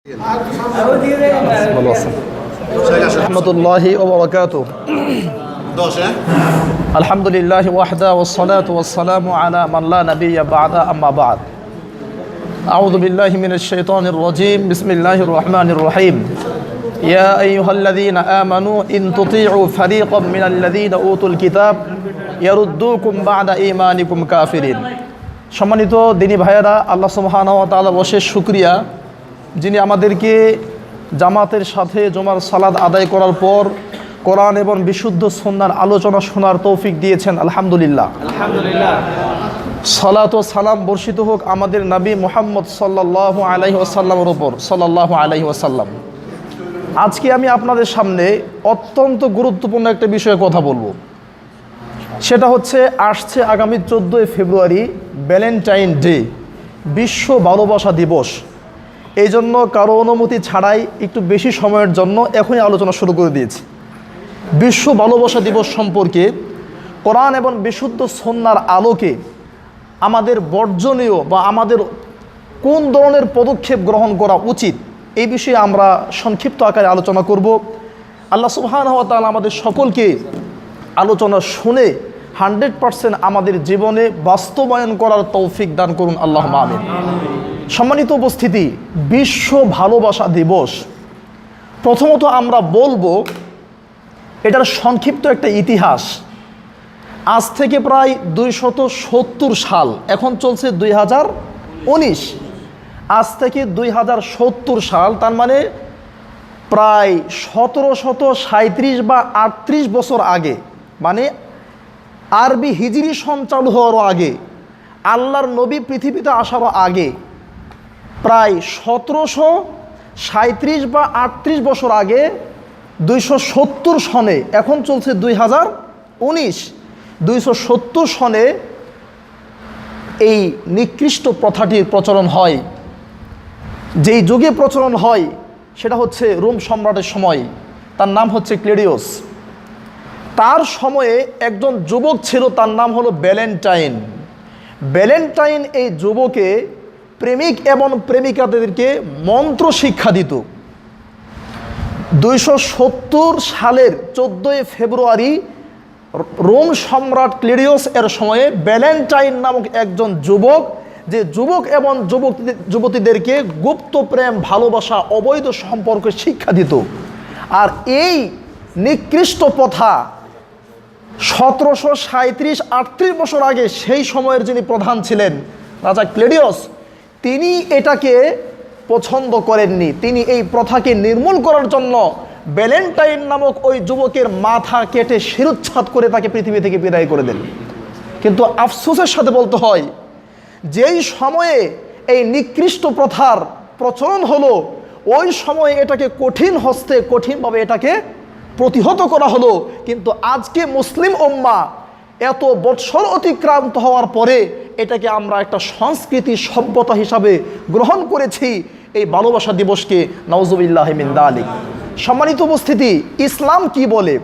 ভালো আছেন? রহমতুল্লাহি ওয়া বারাকাতুহু। আলহামদুলিল্লাহ ওয়াহদা ওয়াসসালাতু ওয়াসসালামু আলা মান লা নাবিয়্যা বা'দা আম্মা বা'দ। আউযু বিল্লাহি মিনাশ শাইতানির রাজীম। বিসমিল্লাহির রহমানির রহিম। ইয়া আইয়ুহাল্লাযীনা আমানু ইন তুতি'উ ফারীকাম মিনাল্লাযীনা উতুল কিতাব ইয়ারুদ্দুকুম বা'দা ঈমানিকুম কাফিরিন। সম্মানিত দিনী ভাইয়েরা, আল্লাহ সুবহানাহু ওয়া তাআলার অশেষ শুকরিয়া, যিনি আমাদেরকে জামাতের সাথে জুমার সালাত আদায় করার পর কোরআন এবং বিশুদ্ধ সুন্নাহর আলোচনা শোনার তৌফিক দিয়েছেন। আলহামদুলিল্লাহ। সালাত ও সালাম বর্ষিত হোক আমাদের নবী মুহাম্মদ সাল্লাল্লাহু আলাইহি ওয়াসাল্লামের উপর, সাল্লাল্লাহু আলাইহি ওয়াসাল্লাম। আজকে আমি আপনাদের সামনে অত্যন্ত গুরুত্বপূর্ণ একটা বিষয়ে কথা বলবো। সেটা হচ্ছে আসছে আগামী 14 ফেব্রুয়ারি ভ্যালেন্টাইন ডে, বিশ্ব ভালোবাসা দিবস। এই জন্য কারো অনুমতি ছাড়াই একটু বেশি সময়ের জন্য এখনই আলোচনা শুরু করে দিয়েছি। বিশ্ব ভালোবাসা দিবস সম্পর্কে কোরআন এবং বিশুদ্ধ সুন্নাহর আলোকে আমাদের বর্জনীয় বা আমাদের কোন ধরনের পদক্ষেপ গ্রহণ করা উচিত, এই বিষয়ে আমরা সংক্ষিপ্ত আকারে আলোচনা করব। আল্লাহ সুবহানাহু ওয়া তাআলা আমাদের সকলকে আলোচনা শুনে 100% আমাদের জীবনে বাস্তবায়ন করার তৌফিক দান করুন, আল্লাহুম্মা আমিন। সম্মানিত উপস্থিতি, বিশ্ব ভালোবাসা দিবস, প্রথমত আমরা বলবো এটার সংক্ষিপ্ত একটা ইতিহাস। আজ থেকে প্রায় 270 সাল, এখন চলছে 2019, আজ থেকে 2070 সাল, তার মানে প্রায় 1737 বা 38 বছর আগে, মানে আরবি হিজরি সন চালু হওয়ারও আগে, আল্লাহর নবী পৃথিবীতে আসারও আগে, প্রায় 1737 বা 38 বছর আগে 270 সনে, এখন চলছে 2019, 270 সনে এই নিকৃষ্ট প্রথাটির প্রচলন হয়। যেই যুগে প্রচলন হয় সেটা হচ্ছে রোম সম্রাটের সময়, তার নাম হচ্ছে ক্লেডিয়াস। তার সময়ে একজন যুবক ছিল, তার নাম হলো ভ্যালেন্টাইন। ভ্যালেন্টাইন এই যুবকে প্রেমিক এবং প্রেমিকাদেরকে মন্ত্র শিক্ষা দিত। 270 সালের 14 ফেব্রুয়ারি রোম সম্রাট ক্লেডিয়াস এর সময়ে ভ্যালেন্টাইন নামক একজন যুবক, যে যুবক এবং যুবতীদেরকে গুপ্ত প্রেম, ভালোবাসা, অবৈধ সম্পর্কে শিক্ষা দিত। আর এই নিকৃষ্ট প্রথা 1737-38 বছর আগে সেই সময়ের যিনি প্রধান ছিলেন, রাজা ক্লেডিয়াস, তিনি এটাকে পছন্দ করেননি। তিনি এই প্রথাকে নির্মূল করার জন্য ভ্যালেন্টাইন নামক ওই যুবকের মাথা কেটে শিরোচ্ছেদ করে তাকে পৃথিবী থেকে বিদায় করে দেন। কিন্তু আফসোসের সাথে বলতে হয়, যেই সময়ে এই নিকৃষ্ট প্রথার প্রচলন হলো, ওই সময়ে এটাকে কঠিন হস্তে, কঠিনভাবে এটাকে প্রতিহত করা হলো। কিন্তু আজকে মুসলিম উম্মাহ এত বৎসর অতিক্রান্ত হওয়ার পরে এটাকে আমরা একটা সংস্কৃতি, সভ্যতা হিসাবে গ্রহণ করেছি, এই ভালোবাসা দিবসকে। নাউজুবিল্লাহি মিন যালিক। সম্মানিত উপস্থিতি, ইসলাম কি বলে?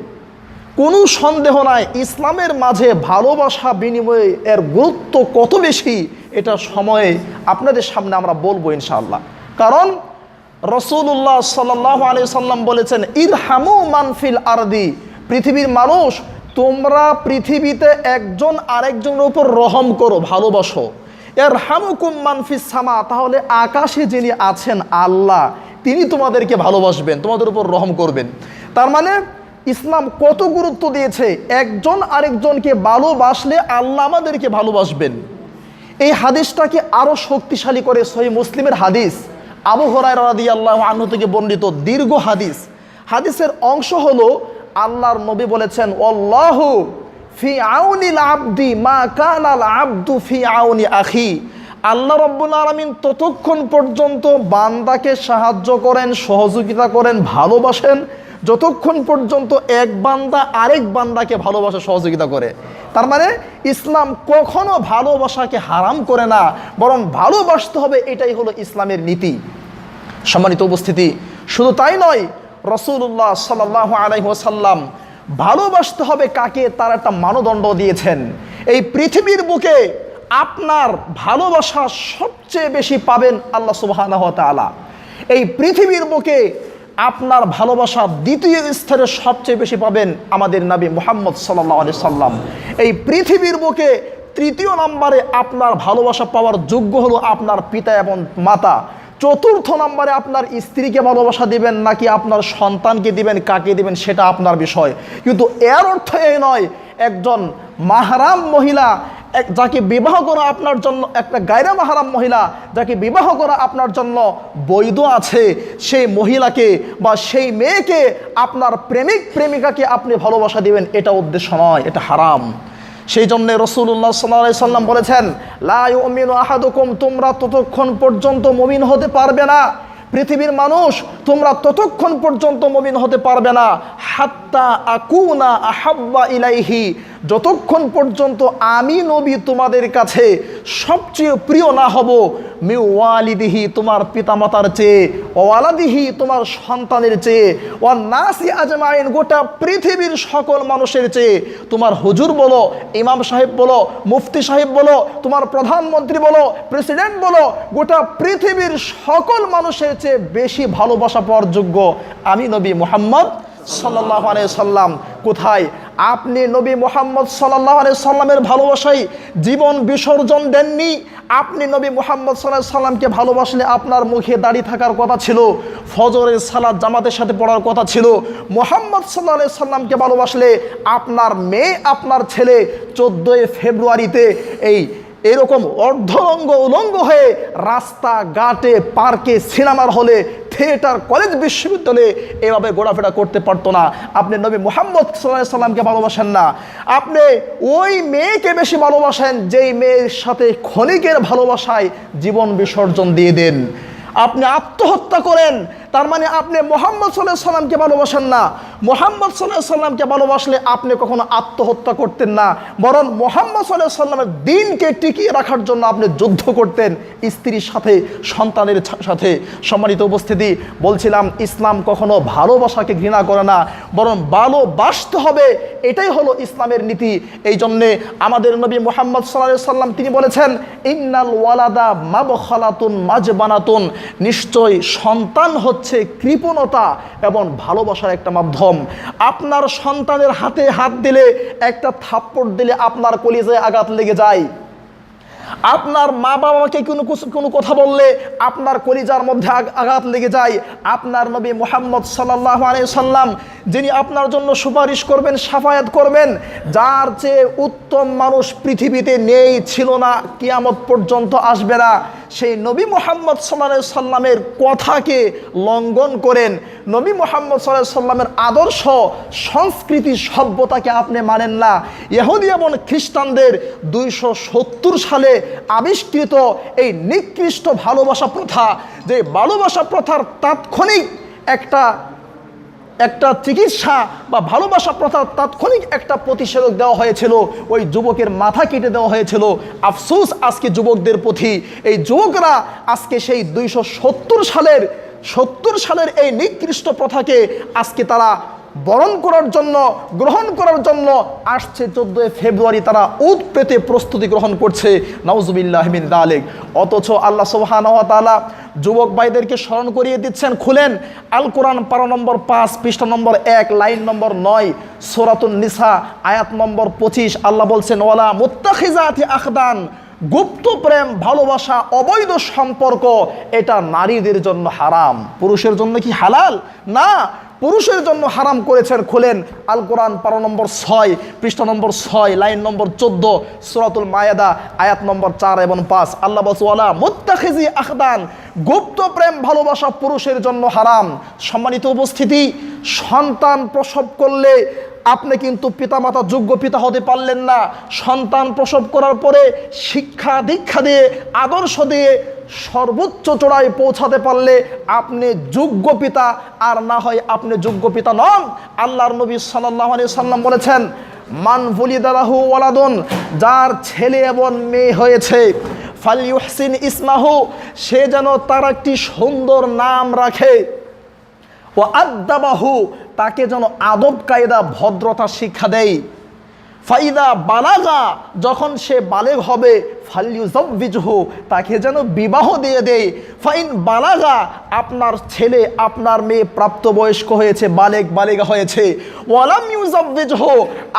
কোনো সন্দেহ নাই, ইসলামের মাঝে ভালোবাসা বিনিময়ে এর গুরুত্ব কত বেশি, এটা সময়ে আপনাদের সামনে আমরা বলবো ইনশাআল্লাহ। কারণ রাসূলুল্লাহ সাল্লাল্লাহু আলাইহি সাল্লাম বলেছেন, ইরহামু মান ফিল আরদি, পৃথিবীর মানুষ, তোমরা পৃথিবীতে একজন আরেকজনের উপর রহম করো, ভালোবাসো। ইরহামুকুম মান ফিস সামা, তাহলে আকাশে যিনি আছেন আল্লাহ, তিনি তোমাদেরকে ভালোবাসবেন, তোমাদের উপর রহম করবেন। তার মানে ইসলাম কত গুরুত্ব দিয়েছে, একজন আরেকজনকে ভালোবাসলে আল্লাহ আমাদেরকে ভালোবাসবেন। এই হাদিসটাকে আরো শক্তিশালী করে সহিহ মুসলিমের হাদিস, আবু হুরায়রা রাদিয়াল্লাহু আনহু থেকে বর্ণিত দীর্ঘ হাদিস। হাদিসের অংশ হলো, আল্লাহর নবী বলেছেন, আল্লাহু ফি আউনিল আবদি মা কানাল আবদু ফি আউনি আখি, আল্লাহ রাব্বুল আলামিন ততক্ষণ পর্যন্ত বান্দাকে সাহায্য করেন, সহযোগিতা করেন, ভালোবাসেন, যতক্ষণ পর্যন্ত এক বান্দা আরেক বান্দাকে ভালোবাসা, সহযোগিতা করে। তার মানে ইসলাম কখনো ভালোবাসাকে হারাম করে না, বরং ভালোবাসতে হবে, এটাই হলো ইসলামের নীতি। সম্মানিত উপস্থিতি, শুধু তাই নয়, রাসূলুল্লাহ সাল্লাল্লাহু আলাইহি ওয়াসাল্লাম ভালোবাসতে হবে কাকে, তার একটা মানদণ্ড দিয়েছেন। এই পৃথিবীর বুকে আপনার ভালোবাসা সবচেয়ে বেশি পাবেন আল্লাহ সুবহানাহু ওয়া তাআলা। এই পৃথিবীর বুকে আপনার ভালোবাসা দ্বিতীয় স্তরে সবচেয়ে বেশি পাবেন আমাদের নবী মুহাম্মদ সাল্লাল্লাহু আলাইহি সাল্লাম। এই পৃথিবীর বুকে তৃতীয় নম্বরে আপনার ভালোবাসা পাওয়ার যোগ্য হলো আপনার পিতা এবং মাতা। চতুর্থ নম্বরে আপনার স্ত্রীকে ভালোবাসা দিবেন নাকি আপনার সন্তানকে দিবেন, কাকে দিবেন সেটা আপনার বিষয়। কিন্তু এর অর্থ এই নয় একজন মাহরাম মহিলা যাকে বিবাহ করা আপনার জন্য, একটা গায়রা মাহরাম মহিলা যাকে বিবাহ করা আপনার জন্য বৈধ আছে, সেই মহিলাকে বা সেই মেয়েকে আপনার প্রেমিক প্রেমিকাকে আপনি ভালোবাসা দিবেন, এটা উদ্দেশ্য নয়, এটা হারাম। সেই জন্য রাসূলুল্লাহ সাল্লাল্লাহু আলাইহি সাল্লাম বলেছেন, লা ইউমিনু আহাদুকুম, তোমরা ততক্ষণ পর্যন্ত মুমিন হতে পারবে না, পৃথিবীর মানুষ তোমরা ততক্ষণ পর্যন্ত মুমিন হতে পারবে না, হাত্তা আকুনা আহাব্বা ইলাইহি, যতক্ষণ পর্যন্ত আমি নবী তোমাদের কাছে সবচেয়ে প্রিয় না হব, মি ওয়ালিদিহি, তোমার পিতামাতার চেয়ে, ওয়ালাদিহি, তোমার সন্তানের চেয়ে, ওয়ান নাসি আজমাইন, গোটা পৃথিবীর সকল মানুষের চেয়ে। তোমার হুজুর বলো, ইমাম সাহেব বলো, মুফতি সাহেব বলো, তোমার প্রধানমন্ত্রী বলো, প্রেসিডেন্ট বলো, গোটা পৃথিবীর সকল মানুষের চেয়ে বেশি ভালোবাসা পাওয়ার যোগ্য আমি নবী মুহাম্মদ সাল্লাল্লাহু আলাইহি সাল্লাম। কোথায়? আপনি নবী মুহাম্মদ সাল্লাল্লাহু আলাইহি সাল্লামের ভালোবাসায় জীবন বিসর্জন দেননি। আপনি নবী মুহাম্মদ সাল্লাল্লাহু আলাইহি সাল্লামকে ভালোবাসলে আপনার মুখে দাড়ি থাকার কথা ছিল, ফজরের সালাত জামাতের সাথে পড়ার কথা ছিল। মুহাম্মদ সাল্লাল্লাহু আলাইহি সাল্লামকে ভালোবাসলে আপনার মেয়ে, আপনার ছেলে 14 ফেব্রুয়ারিতে এরকম অর্ধলঙ্গ উলঙ্গ হয়ে রাস্তা ঘাটে, পার্কে, সিনেমার হলে, থিয়েটার, কলেজ, বিশ্ববিদ্যালয়ে এভাবে ঘোরাফেরা করতে পারতো না। আপনি নবী মুহাম্মদ সাল্লাল্লাহু আলাইহি সাল্লামকে ভালোবাসেন না, আপনি ওই মেয়েকে বেশি ভালোবাসেন যেই মেয়ের সাথে ক্ষণিকের ভালোবাসায় জীবন বিসর্জন দিয়ে দেন। আপনি আত্মহত্যা করেন, তার মানে আপনি মুহাম্মদ সাল্লাল্লাহু আলাইহি সাল্লামকে ভালোবাসেন না। মুহাম্মদ সাল্লাল্লাহু আলাইহি সাল্লামকে ভালোবাসলে আপনি কখনো আত্মহত্যা করতেন না, বরং মুহাম্মদ সাল্লাল্লাহু আলাইহি সাল্লামের দ্বীনকে টিকিয়ে রাখার জন্য আপনি যুদ্ধ করতেন স্ত্রীর সাথে, সন্তানের সাথে। সম্মানিত উপস্থিতি, বলছিলাম ইসলাম কখনো ভালোবাসাকে ঘৃণা করে না, বরং ভালোবাসতে হবে, এটাই হলো ইসলামের নীতি। এই জন্যে আমাদের নবী মুহাম্মদ সাল্লাল্লাহু আলাইহি সাল্লাম তিনি বলেছেন, ইন্নাল ওয়ালাদা মাবখালাতুন মাজবানাতুন, নিশ্চয় সন্তান হচ্ছে কৃপণতা এবং ভালোবাসার একটা মাধ্যম। আপনার সন্তানের হাতে হাত দিলে, একটা থাপ্পড় দিলে আপনার কলিজায় আঘাত লেগে যায়। আপনার মা বাবাকে কোনো কথা বললে আপনার কলিজার মধ্যে আঘাত লেগে যায়। আপনার নবী মুহাম্মদ সাল্লাল্লাহু আলাইহি সাল্লাম যিনি আপনার জন্য সুপারিশ করবেন, শাফায়াত করবেন, যার চেয়ে উত্তম মানুষ পৃথিবীতে নেই, ছিল না, কিয়ামত পর্যন্ত আসবে না, সেই নবী মুহাম্মদ সাল্লাল্লাহু আলাইহি সাল্লামের কথাকে লঙ্ঘন করেন, নবী মুহাম্মদ সাল্লাল্লাহু আলাইহি সাল্লামের আদর্শ, সংস্কৃতি, সভ্যতাকে আপনি মানেন না। ইহুদি এবং খ্রিস্টানদের 270 সালে আবিষ্কৃত এই নিকৃষ্ট ভালোবাসা প্রথা, যে ভালোবাসা প্রথার তাৎক্ষণিক একটা চিকিৎসা বা ভালোবাসা প্রথার তাৎক্ষণিক একটা প্রতিষেধক দেওয়া হয়েছিল, ওই যুবকের মাথা কেটে দেওয়া হয়েছিল। আফসোস আজকে যুবকদের প্রতি, এই যুবকরা আজকে সেই 270 সালের এই নিকৃষ্ট প্রথাকে আজকে তারা বরণ করার জন্য, গ্রহণ করার জন্য আসছে 14 ফেব্রুয়ারি তারা উদ পেতে প্রস্তুতি গ্রহণ করছে। নাউজুবিল্লাহি মিন যালিক। অথচ আল্লাহ সুবহানাহু ওয়া তাআলা যুবক ভাইদেরকে স্মরণ করিয়ে দিচ্ছেন, খুলেন আল কোরআন পারা নম্বর 5, পৃষ্ঠা নম্বর 1, লাইন নম্বর 9, সূরাতুন নিসা, আয়াত নম্বর 25। আল্লাহ বলছেন, ওয়ালা মুত্তাখিজাতি আখদান, গুপ্ত প্রেম, ভালোবাসা, অবৈধ সম্পর্ক, এটা নারীদের জন্য হারাম। পুরুষের জন্য কি হালাল? না, পুরুষের জন্য হারাম করেছেন। খুলেন আল কোরআন পারা নম্বর 6, পৃষ্ঠা নম্বর 6, লাইন নম্বর 14, সূরাতুল মায়েদা, আয়াত নম্বর 4 এবং 5। আল্লাহ বলছে, ওয়ালা মুত্তাখিজি আখদান, গুপ্ত প্রেম, ভালোবাসা পুরুষের জন্য হারাম। সম্মানিত উপস্থিতি, সন্তান প্রসব করলে আপনি কিন্তু পিতামাতা যোগ্য পিতা হতে পারলেন না। সন্তান প্রসব করার পরে শিক্ষা দীক্ষা দিয়ে, আদর্শ দিয়ে সর্বোচ্চ চূড়ায় পৌঁছাতে পারলে আপনি যোগ্য পিতা, আর না হয় আপনি যোগ্য পিতা নন। আল্লাহর নবী সাল্লাল্লাহু আলাইহি সাল্লাম বলেছেন, মান ওয়ালিদা লাহু ওয়ালাদুন, যার ছেলে এবং মেয়ে হয়েছে, ফালইউহসিন ইসমাহু, সে যেন তার একটি সুন্দর নাম রাখে, ওয়া আদ্দাবাহু, তাকে যেন আদব কায়দা, ভদ্রতা শিক্ষা দেয়, ফাইদা বালাগা, যখন সে বালেগ হবে, ফালইউযাওবিজহু, তাকে যেন বিবাহ দিয়ে দেয়। ফাইন বালাগা, আপনার ছেলে আপনার মেয়ে প্রাপ্তবয়স্ক হয়েছে, বালেগা হয়েছে। ওয়ালাম ইউযাওবিজহু,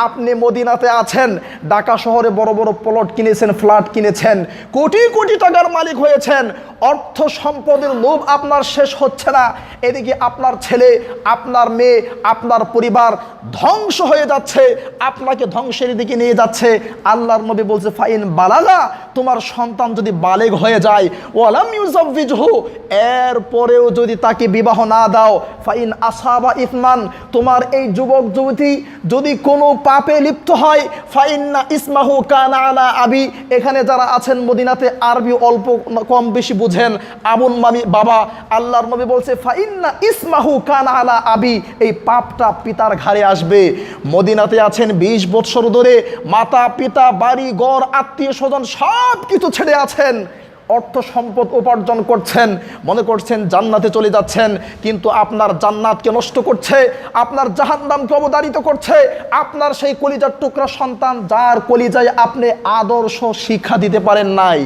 আপনি মদিনাতে আছেন, ঢাকা শহরে বড় বড় প্লট কিনেছেন, ফ্ল্যাট কিনেছেন, কোটি কোটি টাকার মালিক হয়েছেন, অর্থ সম্পদের লোভ আপনার শেষ হচ্ছে না, এদিকে আপনার ছেলে আপনার মেয়ে আপনার পরিবার ধ্বংস হয়ে যাচ্ছে, আপনাকে ধ্বংসের দিকে নিয়ে যাচ্ছে। আল্লাহর নবী বলছে ফাইন বালাগা, তোমার সন্তান যদি বালেগ হয়ে যায়, ওয়ালাম ইউযাওবিজহু, এরপরেও যদি তাকে বিবাহ না দাও, ফাইন আসাবা ইসমান, তোমার এই যুবক যুবতী যদি কোনো পাপে লিপ্ত হয়, ফাইন্না ইসমাহু কানা আলা আবি, এখানে যারা আছেন মদিনাতে আরবি অল্প কম বেশি বুঝেন, আবুন মামি বাবা, আল্লাহর নবী বলছে ফাইন্না ইসমাহু কানা আলা আবি, এই পাপটা পিতার ঘাড়ে আসবে। মদিনাতে আছেন 20 বছর ধরে, মাতা পিতা বাড়ি ঘর আত্মীয় স্বজন সব কিছু ছেড়ে আছেন, অর্থ সম্পদ উপার্জন করছেন, মনে করছেন জান্নাতে চলে যাচ্ছেন, কিন্তু আপনার জান্নাতকে নষ্ট করছে, আপনার জাহান্নামকে অবধারিত করছে আপনার সেই কলিজার টুকরা সন্তান, যার কলিজায় আপনি আদর্শ শিক্ষা দিতে পারেন নাই,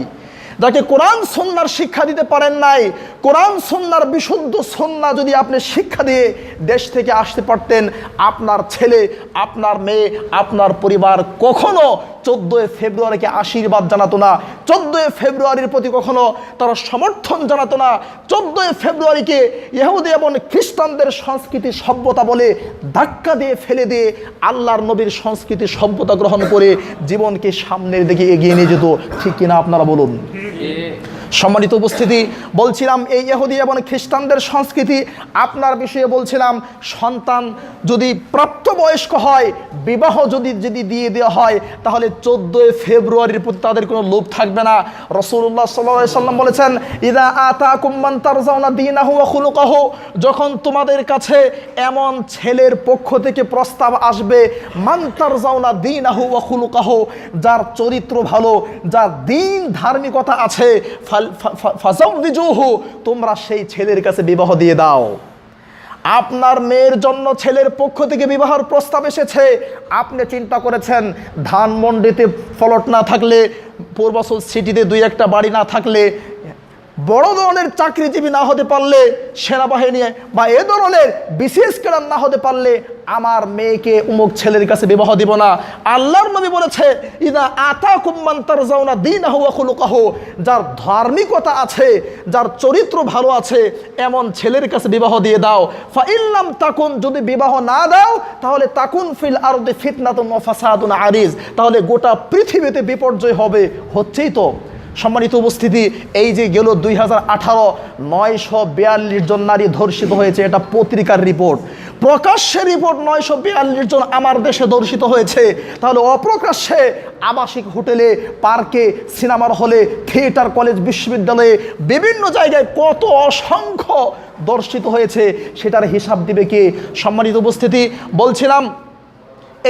যাকে কোরআন সুন্নাহর শিক্ষা দিতে পারেন নাই। কোরআন সুন্নাহর বিশুদ্ধ সুন্নাহ যদি আপনি শিক্ষা দিয়ে দেশ থেকে আসতে পারতেন, আপনার ছেলে আপনার মেয়ে আপনার পরিবার কখনো 14 ফেব্রুয়ারিকে আশীর্বাদ জানাতো না, 14 ফেব্রুয়ারির প্রতি কখনো তারা সমর্থন জানাতো না, 14 ফেব্রুয়ারিকে ইহুদি এবং খ্রিস্টানদের সংস্কৃতি সভ্যতা বলে ধাক্কা দিয়ে ফেলে দিয়ে আল্লাহর নবীর সংস্কৃতি সভ্যতা গ্রহণ করে জীবনকে সামনের দিকে এগিয়ে নিয়ে যেত। ঠিক কিনা আপনারা বলুন? সম্মানিত উপস্থিতি, বলছিলাম এই ইহুদি এবং খ্রিস্টানদের সংস্কৃতি, আপনার বিষয়ে বলছিলাম সন্তান যদি প্রাপ্তবয়স্ক হয়, বিবাহ যদি দিয়ে দেওয়া হয়, তাহলে 14 ফেব্রুয়ারির প্রতি তাদের কোনো লোভ থাকবে না। রাসূলুল্লাহ সাল্লাল্লাহু আলাইহি ওয়াসাল্লাম বলেছেন ইযা আতাকুম মান তারজাউনা দীনাহু ওয়া খুলুকাহু, যখন তোমাদের কাছে এমন ছেলের পক্ষ থেকে প্রস্তাব আসবে, মান তারজাউনা দীনাহু ওয়া খুলুকাহু, যার চরিত্র ভালো, যার দিন ধার্মিকতা আছে, ফাযাওবিজুহু, তোমরা সেই ছেলের কাছে বিবাহ দিয়ে দাও। আপনার মেয়ের জন্য ছেলের পক্ষ থেকে বিবাহের প্রস্তাব এসেছে, আপনি চিন্তা করেছেন ধানমন্ডিতে প্লট না থাকলে, পূর্বাচল সিটিতে 2-1টা বাড়ি না থাকলে, বড় ধরনের চাকরিজীবী না হতে পারলে, সেনাবাহিনী বা এ ধরনের বিশেষ ক্যাডার না হতে পারলে আমার মেয়েকে অমুক ছেলের কাছে বিবাহ দিব না। আল্লাহর নবী বলেছে ইদা আতাকুম মান তারজাউনা দীনাহু ওয়া খুলুকাহু, যার ধার্মিকতা আছে, যার চরিত্র ভালো আছে, এমন ছেলের কাছে বিবাহ দিয়ে দাও। ফা ইল্লাম তাকুন, যদি বিবাহ না দাও তাহলে তাকুন ফিল আরদি ফিতনাতুন ওয়া ফাসাদুন আরিজ, তাহলে গোটা পৃথিবীতে বিপর্যয় হবে। হচ্ছেই তো। সম্মানিত উপস্থিতি, এই যে গেল 2018 942 জন নারী ধর্ষিত হয়েছে, এটা পত্রিকার রিপোর্ট, প্রকাশ্যে রিপোর্ট 942 জন আমার দেশে ধর্ষিত হয়েছে, তাহলে অপ্রকাশ্যে আবাসিক হোটেলে, পার্কে, সিনেমার হলে, থিয়েটার, কলেজ, বিশ্ববিদ্যালয়ে বিভিন্ন জায়গায় কত অসংখ্য ধর্ষিত হয়েছে, সেটার হিসাব দিবে কে? সম্মানিত উপস্থিতি, বলছিলাম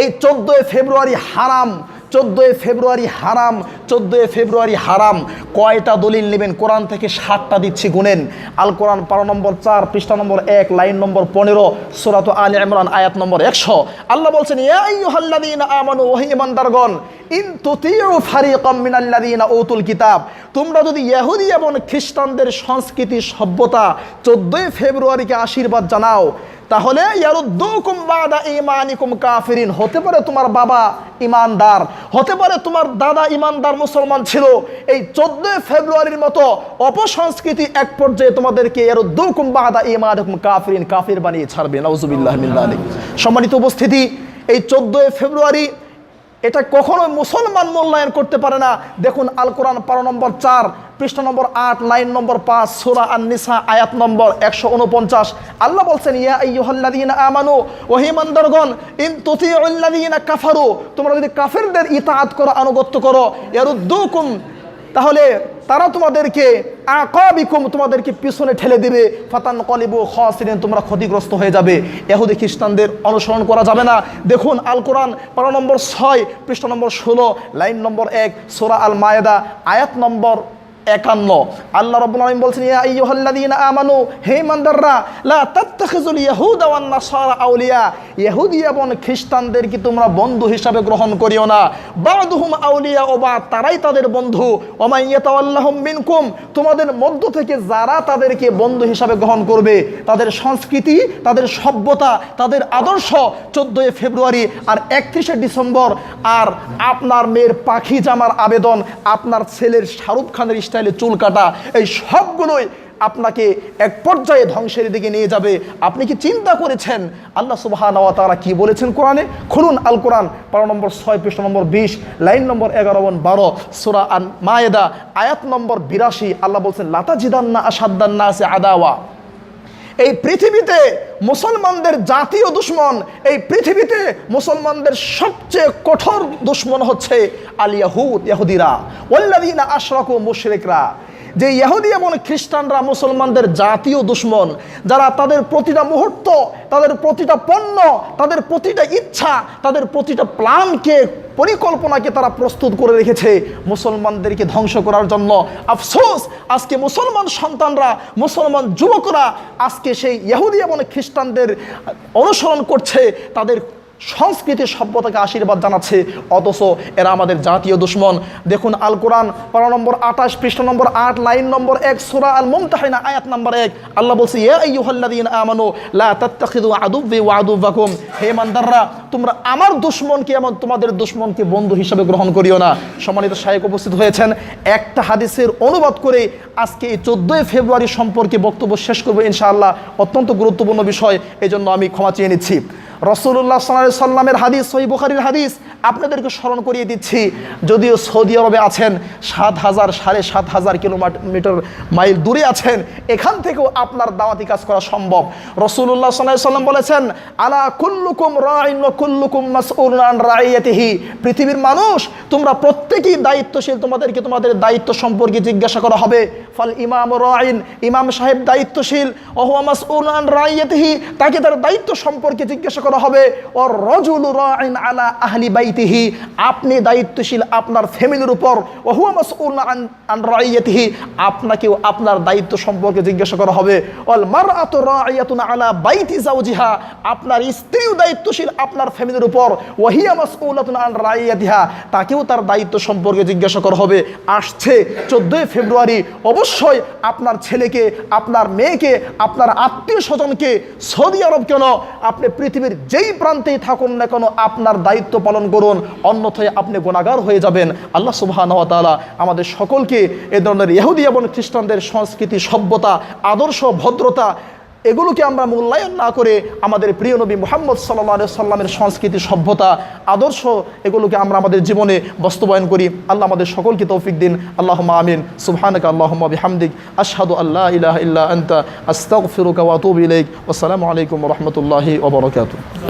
এই 14 ফেব্রুয়ারি হারাম, 14 ফেব্রুয়ারি হারাম, 14 ফেব্রুয়ারি হারাম। কয়টা দলিল নেবেন? কোরআন থেকে 7টা দিচ্ছি, গুনেন। আল কোরআন পারা নম্বর 4 পৃষ্ঠা নম্বর 1 লাইন নম্বর 15 সূরা আলে ইমরান আয়াত নম্বর 100। আল্লাহ বলছেন ইয়া আইয়ুহাল্লাযীনা আমানু ওয়া হে ঈমানদারগণ ইন তুতিউ ফারিকাম মিনাল্লাযীনা উতুল কিতাব, তোমরা যদি ইহুদি এবং খ্রিস্টানদের সংস্কৃতি সভ্যতা 14 ফেব্রুয়ারিকে আশীর্বাদ জানাও, তাহলে ইয়ারুদ্দুকুম বাদা ঈমানিকুম কাফিরিন, হতে পারে তোমার বাবা ইমানদার, হতে পারে তোমার দাদা ইমানদার মুসলমান ছিল, এই 14 ফেব্রুয়ারির মতো অপসংস্কৃতি এক পর্যায়ে তোমাদেরকে ইয়ারুদ্দুকুম বাদা ঈমানিকুম কাফিরিন, কাফির বানিয়ে ছাড়বে। নাউযুবিল্লাহি মিন যালিক। সম্মানিত উপস্থিতি, এই 14 ফেব্রুয়ারি এটা কখনো মুসলমান মূল্যায়ন করতে পারে না। দেখুন আল কোরআন পারা নম্বর 4 পৃষ্ঠা নম্বর 8 লাইন নম্বর 5 সূরা আন-নিসা আয়াত নম্বর 149। আল্লাহ বলছেন ইয়া আইয়ুহাল্লাযীনা আমানু ওয়া হে ঈমানদারগণ ইন তুতিউল্লাযীনা কাফারু, তোমরা যদি কাফেরদের ইতাআত করো, আনুগত্য করো, ইয়ারুদ্দুকুম, তাহলে তারা তোমাদেরকে আকাবিকুম, তোমাদেরকে পিছনে ঠেলে দিবে, ফাতানকালিবু খাসিরিন, তোমরা ক্ষতিগ্রস্ত হয়ে যাবে। ইহুদি খ্রিস্টানদের অনুসরণ করা যাবে না। দেখুন আল কোরআন পারা নম্বর 6 পৃষ্ঠা নম্বর 16 লাইন নম্বর 1 সূরা আল মায়েদা আয়াত নম্বর 51। আল্লাহ রাব্বুল আলামিন বলছেন, ইয়া আইয়ুহাল্লাযীনা আমানু, হে ঈমানদাররা, লা তাত্তাখিযুল ইয়াহুদা ওয়ান নাসারা আউলিয়া, ইহুদি এবং খ্রিস্টানদেরকে তোমরা বন্ধু হিসাবে গ্রহণ করিও না। বা'দুহুম আউলিয়া, বা তারাই তাদের বন্ধু। ওয়া মান ইয়াতাওয়াল্লাহুম মিনকুম, তোমাদের মধ্য থেকে যারা তাদেরকে বন্ধু হিসাবে গ্রহণ করবে, তাদের সংস্কৃতি, তাদের সভ্যতা, তাদের আদর্শ 14 ফেব্রুয়ারি আর 31 ডিসেম্বর, আর আপনার মেয়ের পাখি জামার আবেদন, আপনার ছেলের শাহরুখ খানের স্টাইলে চুল কাটা, এই সবগুলোই আপনাকে এক পর্যায়ে ধ্বংসের দিকে নিয়ে যাবে। আপনি কি চিন্তা করেছেন আল্লাহ সুবহানাহু ওয়া তাআলা কি বলেছেন কোরআনে? খুলুন আল কোরআন, পারা নম্বর 6, পৃষ্ঠা নম্বর 20, লাইন নম্বর 11 এবং 12, সূরা আন মায়েদা, আয়াত নম্বর 82। আল্লাহ বলছেন, লাতাজিদান্না আশাদ্দান নাসি আদাওয়া, এই পৃথিবীতে মুসলমানদের জাতীয় দুশ্মন, এই পৃথিবীতে মুসলমানদের সবচেয়ে কঠোর দুশ্মন হচ্ছে আল ইয়াহুদ, ইহুদিরা, ওয়াল্লাযীনা আশরাকু, মুশরিকরা। যে ইহুদি এবং খ্রিস্টানরা মুসলমানদের জাতীয় দুশ্মন, যারা তাদের প্রতিটা মুহূর্ত, তাদের প্রতিটা পণ্য, তাদের প্রতিটা ইচ্ছা, তাদের প্রতিটা প্ল্যানকে, পরিকল্পনাকে তারা প্রস্তুত করে রেখেছে মুসলমানদেরকে ধ্বংস করার জন্য। আফসোস, আজকে মুসলমান সন্তানরা, মুসলমান যুবকরা আজকে সেই ইহুদি এবং খ্রিস্টানদের অনুসরণ করছে, তাদের সংস্কৃতি সভ্যতাকে আশীর্বাদ জানাচ্ছে, অথচ এরা আমাদের জাতীয় দুশ্মন। দেখুন আল কোরআন, পারা নম্বর 28, পৃষ্ঠা নম্বর 8, লাইন নম্বর 1, সূরা আল মুমতাহিনা, আয়াত নম্বর 1। আল্লাহ বলছে, ইয়া আইয়ুহাল্লাযীনা আমানু লা তাত্তাখিযু আদুব্বি ওয়া আদুব্বাকুম, হে ঈমানদাররা, তোমরা আমার দুশমনকে এবং তোমাদের দুশমনকে বন্ধু হিসাবে গ্রহণ করিও না। সম্মানিত শায়েখ উপস্থিত হয়েছেন, একটা হাদিসের অনুবাদ করে আজকে এই 14 ফেব্রুয়ারি সম্পর্কে বক্তব্য শেষ করব ইনশাআল্লাহ। অত্যন্ত গুরুত্বপূর্ণ বিষয়, এজন্য আমি ক্ষমা চেয়ে নিচ্ছি। রাসূলুল্লাহ সাল্লাল্লাহু আলাইহি সাল্লামের হাদিস, সহিহ বুখারীর হাদিস আপনাদেরকে স্মরণ করিয়ে দিচ্ছি। যদিও সৌদি আরবে আছেন, 7,000 7,500 কিলোমিটার মাইল দূরে আছেন, এখান থেকেও আপনার দাওয়াতি কাজ করা সম্ভব। রাসূলুল্লাহ সাল্লাল্লাহু আলাইহি সাল্লাম বলেছেন, আলা কুল্লুকুম রাঈন ওয়া কুল্লুকুম মাসউলুন আন রাঈয়াতিহি, পৃথিবীর মানুষ তোমরা প্রত্যেকেই দায়িত্বশীল, তোমাদেরকে তোমাদের দায়িত্ব সম্পর্কে জিজ্ঞাসা করা হবে। ফাল ইমামু রাঈন, ইমাম সাহেব দায়িত্বশীল, ওয়া হুয়া মাসউলুন আন রাঈয়াতিহি, তাকে তার দায়িত্ব সম্পর্কে জিজ্ঞাসা করা হবে। ওয়ার রাজুলু রাঈন আলা আহলি বাইতিহি, আপনি দায়িত্বশীল আপনার ফ্যামিলির উপর। ওয়া হুয়া মাসউলুন আন রাঈয়াতিহি, আপনাকেও আপনার দায়িত্ব সম্পর্কে জিজ্ঞাসা করা হবে। ওয়াল মারআতু রাঈয়াতুন আলা বাইতি যাওজিহা, আপনার স্ত্রীও দায়িত্বশীল আপনার ফ্যামিলির উপর। ওয়া হিয়া মাসউলাতুন আন রাঈয়াতিহা, তাকেও তার দায়িত্ব সম্পর্কে জিজ্ঞাসা করা হবে। আসছে 14 ফেব্রুয়ারি, অবশ্যই আপনার ছেলেকে, আপনার মেয়েকে, আপনার আত্মীয় স্বজনকে, সৌদি আরব কেন, আপনি পৃথিবীর যেই প্রান্তেই থাকুন না কেন, আপনার দায়িত্ব পালন করুন, অন্যথায় আপনি গুনাহগার হয়ে যাবেন। আল্লাহ সুবহানাহু ওয়া তাআলা আমাদের সকলকে এ ধরনের ইহুদি এবং খ্রিস্টানদের সংস্কৃতি, সভ্যতা, আদর্শ, ভদ্রতা, এগুলোকে আমরা মূল্যায়ন না করে আমাদের প্রিয় নবী মুহাম্মদ সাল্লাল্লাহু আলাইহি সাল্লামের সংস্কৃতি, সভ্যতা, আদর্শ, এগুলোকে আমরা আমাদের জীবনে বাস্তবায়ন করি। আল্লাহ আমাদের সকলকে তৌফিক দিন। আল্লাহুম্মা আমিন। সুবহানাকা আল্লাহুম্মা বিহামদিক, আশহাদু আল্লা ইলাহা ইল্লা আনতা, আস্তাগফিরুকা ওয়া আতুবু ইলাইক। ওয়াসসালামু আলাইকুম ওয়া রাহমাতুল্লাহি ওয়া বারাকাতুহু।